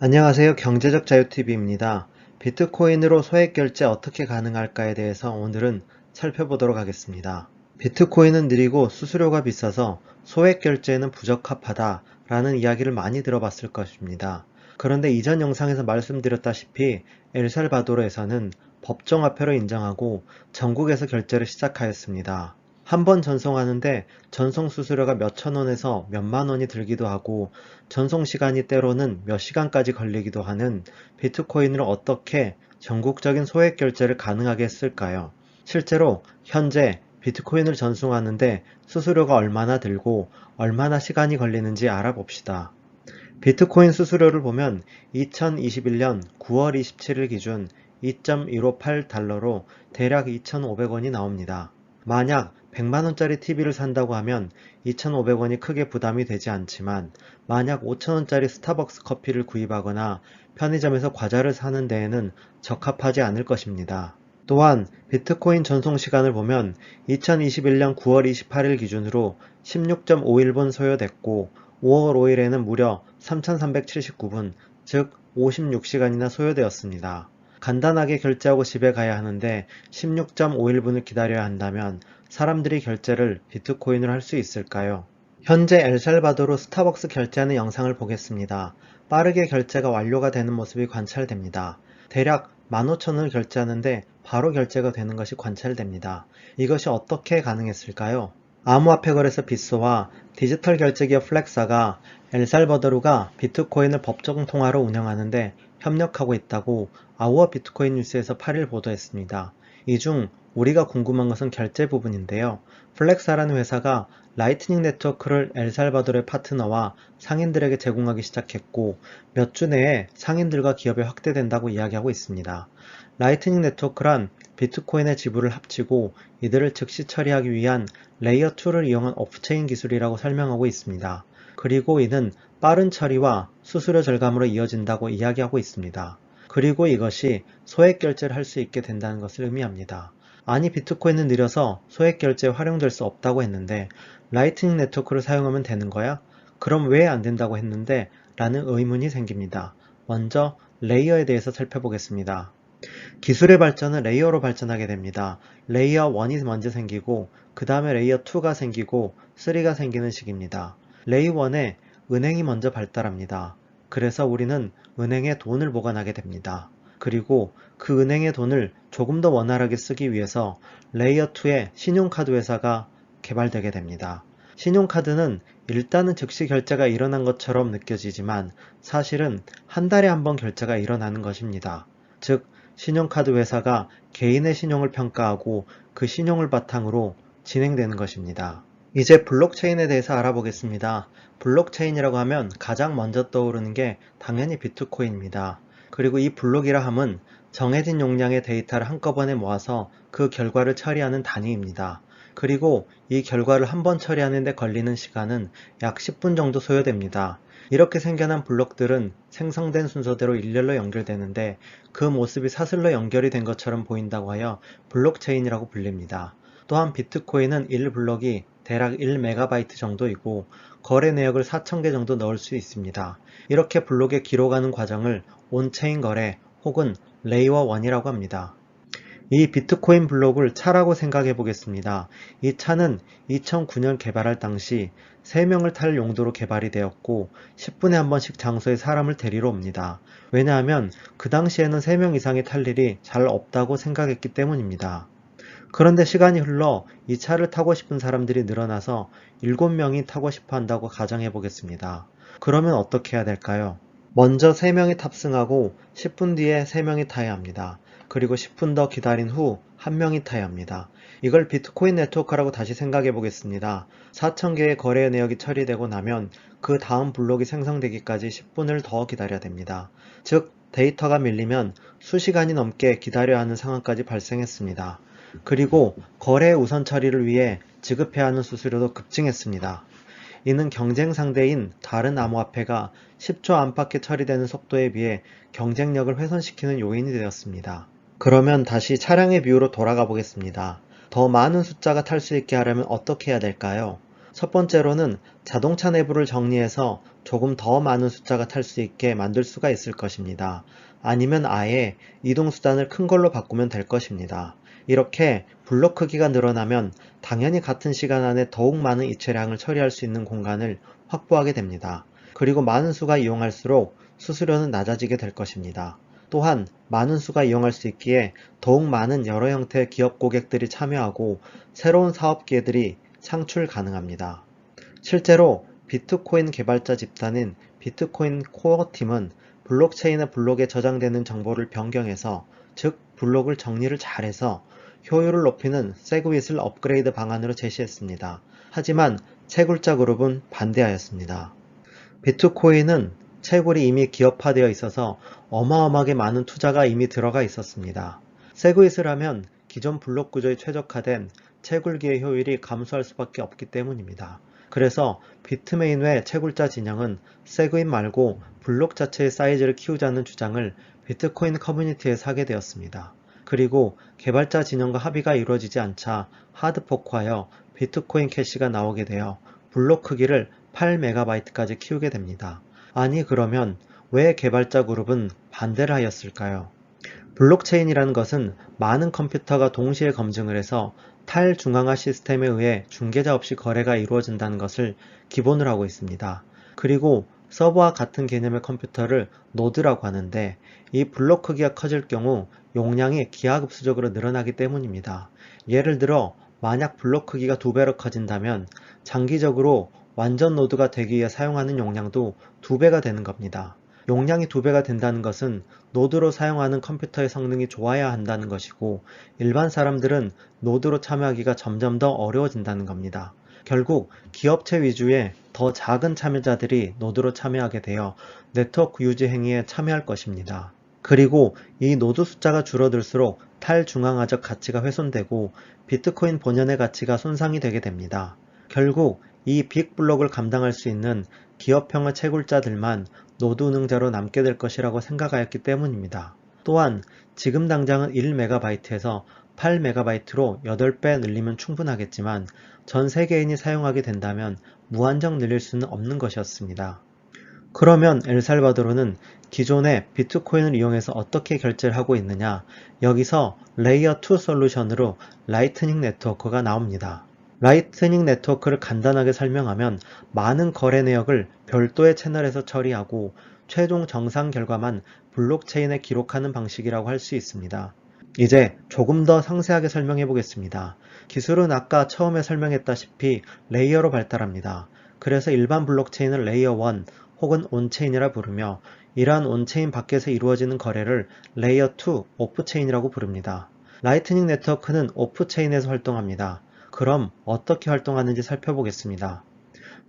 안녕하세요. 경제적 자유TV입니다. 비트코인으로 소액 결제 어떻게 가능할까에 대해서 오늘은 살펴보도록 하겠습니다. 비트코인은 느리고 수수료가 비싸서 소액 결제에는 부적합하다 라는 이야기를 많이 들어봤을 것입니다. 그런데 이전 영상에서 말씀드렸다시피 엘살바도르에서는 법정화폐로 인정하고 전국에서 결제를 시작하였습니다. 한 번 전송하는데 전송 수수료가 몇천 원에서 몇만 원이 들기도 하고 전송 시간이 때로는 몇 시간까지 걸리기도 하는 비트코인을 어떻게 전국적인 소액 결제를 가능하게 했을까요? 실제로 현재 비트코인을 전송하는데 수수료가 얼마나 들고 얼마나 시간이 걸리는지 알아봅시다. 비트코인 수수료를 보면 2021년 9월 27일 기준 2.158달러로 대략 2,500원이 나옵니다. 만약 100만원짜리 TV를 산다고 하면 2,500원이 크게 부담이 되지 않지만 만약 5,000원짜리 스타벅스 커피를 구입하거나 편의점에서 과자를 사는 데에는 적합하지 않을 것입니다. 또한 비트코인 전송 시간을 보면 2021년 9월 28일 기준으로 16.51분 소요됐고 5월 5일에는 무려 3,379분, 즉 56시간이나 소요되었습니다. 간단하게 결제하고 집에 가야 하는데 16.51분을 기다려야 한다면 사람들이 결제를 비트코인으로 할 수 있을까요? 현재 엘살바도르 스타벅스 결제하는 영상을 보겠습니다. 빠르게 결제가 완료가 되는 모습이 관찰됩니다. 대략 15,000원을 결제하는데 바로 결제가 되는 것이 관찰됩니다. 이것이 어떻게 가능했을까요? 암호화폐 거래소 빗소와 디지털 결제 기업 플렉사가 엘살바도르가 비트코인을 법정 통화로 운영하는데 협력하고 있다고 아우어 비트코인 뉴스에서 8일 보도했습니다. 이 중 우리가 궁금한 것은 결제 부분인데요. 플렉사라는 회사가 라이트닝 네트워크를 엘살바도르의 파트너와 상인들에게 제공하기 시작했고 몇 주 내에 상인들과 기업에 확대된다고 이야기하고 있습니다. 라이트닝 네트워크란 비트코인의 지불을 합치고 이들을 즉시 처리하기 위한 레이어 2를 이용한 오프체인 기술이라고 설명하고 있습니다. 그리고 이는 빠른 처리와 수수료 절감으로 이어진다고 이야기하고 있습니다. 그리고 이것이 소액 결제를 할 수 있게 된다는 것을 의미합니다. 아니 비트코인은 느려서 소액 결제에 활용될 수 없다고 했는데 라이트닝 네트워크를 사용하면 되는 거야? 그럼 왜 안 된다고 했는데? 라는 의문이 생깁니다. 먼저 레이어에 대해서 살펴보겠습니다. 기술의 발전은 레이어로 발전하게 됩니다. 레이어 1이 먼저 생기고 그 다음에 레이어 2가 생기고 3가 생기는 식입니다. 레이어 1에 은행이 먼저 발달합니다. 그래서 우리는 은행에 돈을 보관하게 됩니다. 그리고 그 은행의 돈을 조금 더 원활하게 쓰기 위해서 레이어 2의 신용카드 회사가 개발되게 됩니다. 신용카드는 일단은 즉시 결제가 일어난 것처럼 느껴지지만 사실은 한 달에 한 번 결제가 일어나는 것입니다. 즉 신용카드 회사가 개인의 신용을 평가하고 그 신용을 바탕으로 진행되는 것입니다. 이제 블록체인에 대해서 알아보겠습니다. 블록체인이라고 하면 가장 먼저 떠오르는 게 당연히 비트코인입니다. 그리고 이 블록이라 함은 정해진 용량의 데이터를 한꺼번에 모아서 그 결과를 처리하는 단위입니다. 그리고 이 결과를 한 번 처리하는 데 걸리는 시간은 약 10분 정도 소요됩니다. 이렇게 생겨난 블록들은 생성된 순서대로 일렬로 연결되는데 그 모습이 사슬로 연결이 된 것처럼 보인다고 하여 블록체인이라고 불립니다. 또한 비트코인은 1블록이 대략 1MB 정도이고 거래 내역을 4,000개 정도 넣을 수 있습니다. 이렇게 블록에 기록하는 과정을 온체인 거래 혹은 레이어 1이라고 합니다. 이 비트코인 블록을 차라고 생각해 보겠습니다. 이 차는 2009년 개발할 당시 3명을 탈 용도로 개발이 되었고 10분에 한 번씩 장소에 사람을 데리러 옵니다. 왜냐하면 그 당시에는 3명 이상이 탈 일이 잘 없다고 생각했기 때문입니다. 그런데 시간이 흘러 이 차를 타고 싶은 사람들이 늘어나서 7명이 타고 싶어 한다고 가정해 보겠습니다. 그러면 어떻게 해야 될까요? 먼저 3명이 탑승하고 10분 뒤에 3명이 타야 합니다. 그리고 10분 더 기다린 후 1명이 타야 합니다. 이걸 비트코인 네트워크라고 다시 생각해 보겠습니다. 4,000개의 거래 내역이 처리되고 나면 그 다음 블록이 생성되기까지 10분을 더 기다려야 됩니다. 즉 데이터가 밀리면 수시간이 넘게 기다려야 하는 상황까지 발생했습니다. 그리고 거래 우선 처리를 위해 지급해야 하는 수수료도 급증했습니다. 이는 경쟁 상대인 다른 암호화폐가 10초 안팎에 처리되는 속도에 비해 경쟁력을 훼손시키는 요인이 되었습니다. 그러면 다시 차량의 비유로 돌아가 보겠습니다. 더 많은 숫자가 탈 수 있게 하려면 어떻게 해야 될까요? 첫 번째로는 자동차 내부를 정리해서 조금 더 많은 숫자가 탈 수 있게 만들 수가 있을 것입니다. 아니면 아예 이동수단을 큰 걸로 바꾸면 될 것입니다. 이렇게 블록 크기가 늘어나면 당연히 같은 시간 안에 더욱 많은 이체량을 처리할 수 있는 공간을 확보하게 됩니다. 그리고 많은 수가 이용할수록 수수료는 낮아지게 될 것입니다. 또한 많은 수가 이용할 수 있기에 더욱 많은 여러 형태의 기업 고객들이 참여하고 새로운 사업 기회들이 창출 가능합니다. 실제로 비트코인 개발자 집단인 비트코인 코어 팀은 블록체인의 블록에 저장되는 정보를 변경해서, 즉 블록을 정리를 잘해서 효율을 높이는 세그윗을 업그레이드 방안으로 제시했습니다. 하지만 채굴자 그룹은 반대하였습니다. 비트코인은 채굴이 이미 기업화되어 있어서 어마어마하게 많은 투자가 이미 들어가 있었습니다. 세그윗을 하면 기존 블록 구조에 최적화된 채굴기의 효율이 감소할 수밖에 없기 때문입니다. 그래서 비트메인 외 채굴자 진영은 세그윗 말고 블록 자체의 사이즈를 키우자는 주장을 비트코인 커뮤니티에서 하게 되었습니다. 그리고 개발자 진영과 합의가 이루어지지 않자 하드포크하여 비트코인 캐시가 나오게 되어 블록 크기를 8MB까지 키우게 됩니다. 아니 그러면 왜 개발자 그룹은 반대를 하였을까요? 블록체인이라는 것은 많은 컴퓨터가 동시에 검증을 해서 탈중앙화 시스템에 의해 중개자 없이 거래가 이루어진다는 것을 기본으로 하고 있습니다. 그리고 서버와 같은 개념의 컴퓨터를 노드라고 하는데, 이 블록 크기가 커질 경우 용량이 기하급수적으로 늘어나기 때문입니다. 예를 들어 만약 블록 크기가 2배로 커진다면 장기적으로 완전 노드가 되기 위해 사용하는 용량도 2배가 되는 겁니다. 용량이 2배가 된다는 것은 노드로 사용하는 컴퓨터의 성능이 좋아야 한다는 것이고, 일반 사람들은 노드로 참여하기가 점점 더 어려워진다는 겁니다. 결국 기업체 위주의 더 작은 참여자들이 노드로 참여하게 되어 네트워크 유지 행위에 참여할 것입니다. 그리고 이 노드 숫자가 줄어들수록 탈중앙화적 가치가 훼손되고 비트코인 본연의 가치가 손상이 되게 됩니다. 결국 이 빅블록을 감당할 수 있는 기업형의 채굴자들만 노드 운영자로 남게 될 것이라고 생각하였기 때문입니다. 또한 지금 당장은 1MB에서 8MB로 8배 늘리면 충분하겠지만 전 세계인이 사용하게 된다면 무한정 늘릴 수는 없는 것이었습니다. 그러면 엘살바도르는 기존의 비트코인을 이용해서 어떻게 결제를 하고 있느냐? 여기서 레이어 2 솔루션으로 라이트닝 네트워크가 나옵니다. 라이트닝 네트워크를 간단하게 설명하면 많은 거래 내역을 별도의 채널에서 처리하고 최종 정상 결과만 블록체인에 기록하는 방식이라고 할 수 있습니다. 이제 조금 더 상세하게 설명해 보겠습니다. 기술은 아까 처음에 설명했다시피 레이어로 발달합니다. 그래서 일반 블록체인을 레이어 1 혹은 온체인이라 부르며, 이러한 온체인 밖에서 이루어지는 거래를 레이어 2 오프체인이라고 부릅니다. 라이트닝 네트워크는 오프체인에서 활동합니다. 그럼 어떻게 활동하는지 살펴보겠습니다.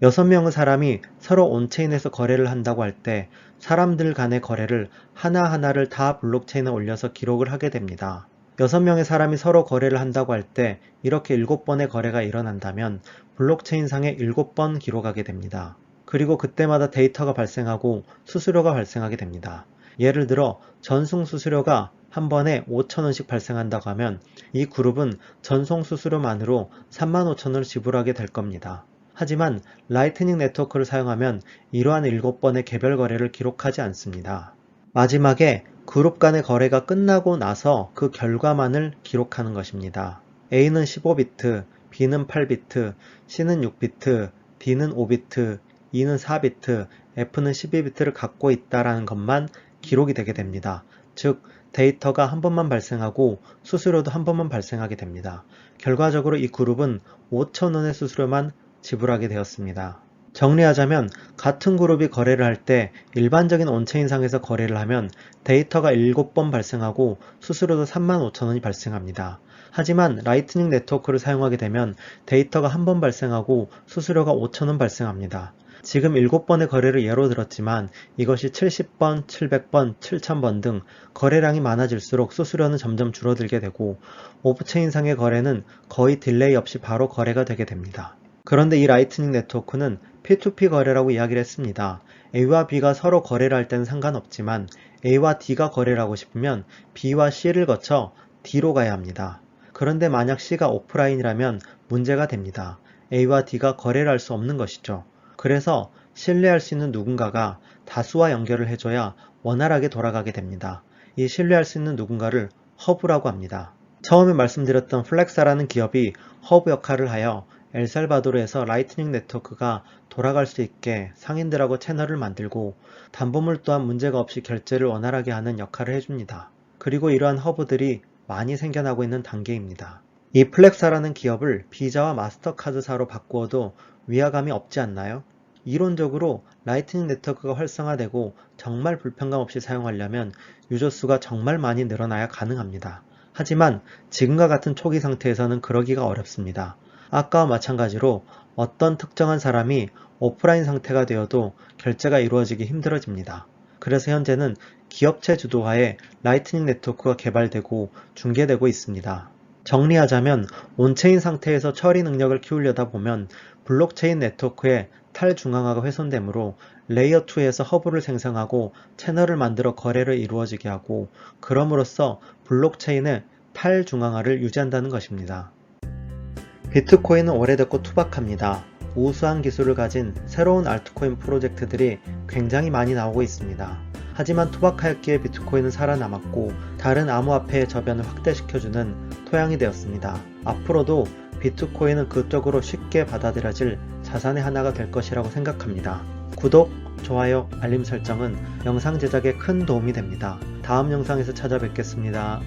6명의 사람이 서로 온체인에서 거래를 한다고 할 때 사람들 간의 거래를 하나하나를 다 블록체인에 올려서 기록을 하게 됩니다. 6명의 사람이 서로 거래를 한다고 할 때 이렇게 7번의 거래가 일어난다면 블록체인상에 7번 기록하게 됩니다. 그리고 그때마다 데이터가 발생하고 수수료가 발생하게 됩니다. 예를 들어 전송 수수료가 한 번에 5,000원씩 발생한다고 하면 이 그룹은 전송 수수료만으로 35,000원을 지불하게 될 겁니다. 하지만 라이트닝 네트워크를 사용하면 이러한 7번의 개별 거래를 기록하지 않습니다. 마지막에 그룹 간의 거래가 끝나고 나서 그 결과만을 기록하는 것입니다. A는 15비트, B는 8비트, C는 6비트, D는 5비트, E는 4비트, F는 12비트를 갖고 있다는 것만 기록이 되게 됩니다. 즉 데이터가 한 번만 발생하고 수수료도 한 번만 발생하게 됩니다. 결과적으로 이 그룹은 5,000원의 수수료만 지불하게 되었습니다. 정리하자면 같은 그룹이 거래를 할 때 일반적인 온체인상에서 거래를 하면 데이터가 7번 발생하고 수수료도 35,000원이 발생합니다. 하지만 라이트닝 네트워크를 사용하게 되면 데이터가 한 번 발생하고 수수료가 5,000원 발생합니다. 지금 7번의 거래를 예로 들었지만 이것이 70번, 700번, 7000번 등 거래량이 많아질수록 수수료는 점점 줄어들게 되고 오프체인상의 거래는 거의 딜레이 없이 바로 거래가 되게 됩니다. 그런데 이 라이트닝 네트워크는 P2P 거래라고 이야기를 했습니다. A와 B가 서로 거래를 할 때는 상관없지만 A와 D가 거래를 하고 싶으면 B와 C를 거쳐 D로 가야 합니다. 그런데 만약 C가 오프라인이라면 문제가 됩니다. A와 D가 거래를 할 수 없는 것이죠. 그래서 신뢰할 수 있는 누군가가 다수와 연결을 해줘야 원활하게 돌아가게 됩니다. 이 신뢰할 수 있는 누군가를 허브라고 합니다. 처음에 말씀드렸던 플렉사라는 기업이 허브 역할을 하여 엘살바도르에서 라이트닝 네트워크가 돌아갈 수 있게 상인들하고 채널을 만들고 담보물 또한 문제가 없이 결제를 원활하게 하는 역할을 해줍니다. 그리고 이러한 허브들이 많이 생겨나고 있는 단계입니다. 이 플렉사라는 기업을 비자와 마스터카드사로 바꾸어도 위화감이 없지 않나요? 이론적으로 라이트닝 네트워크가 활성화되고 정말 불편감 없이 사용하려면 유저 수가 정말 많이 늘어나야 가능합니다. 하지만 지금과 같은 초기 상태에서는 그러기가 어렵습니다. 아까와 마찬가지로 어떤 특정한 사람이 오프라인 상태가 되어도 결제가 이루어지기 힘들어집니다. 그래서 현재는 기업체 주도하에 라이트닝 네트워크가 개발되고 중개되고 있습니다. 정리하자면 온체인 상태에서 처리 능력을 키우려다 보면 블록체인 네트워크의 탈중앙화가 훼손되므로 레이어 2에서 허브를 생성하고 채널을 만들어 거래를 이루어지게 하고 그럼으로써 블록체인의 탈중앙화를 유지한다는 것입니다. 비트코인은 오래됐고 투박합니다. 우수한 기술을 가진 새로운 알트코인 프로젝트들이 굉장히 많이 나오고 있습니다. 하지만 투박하였기에 비트코인은 살아남았고 다른 암호화폐의 저변을 확대시켜주는 토양이 되었습니다. 앞으로도 비트코인은 그쪽으로 쉽게 받아들여질 자산의 하나가 될 것이라고 생각합니다. 구독, 좋아요, 알림 설정은 영상 제작에 큰 도움이 됩니다. 다음 영상에서 찾아뵙겠습니다.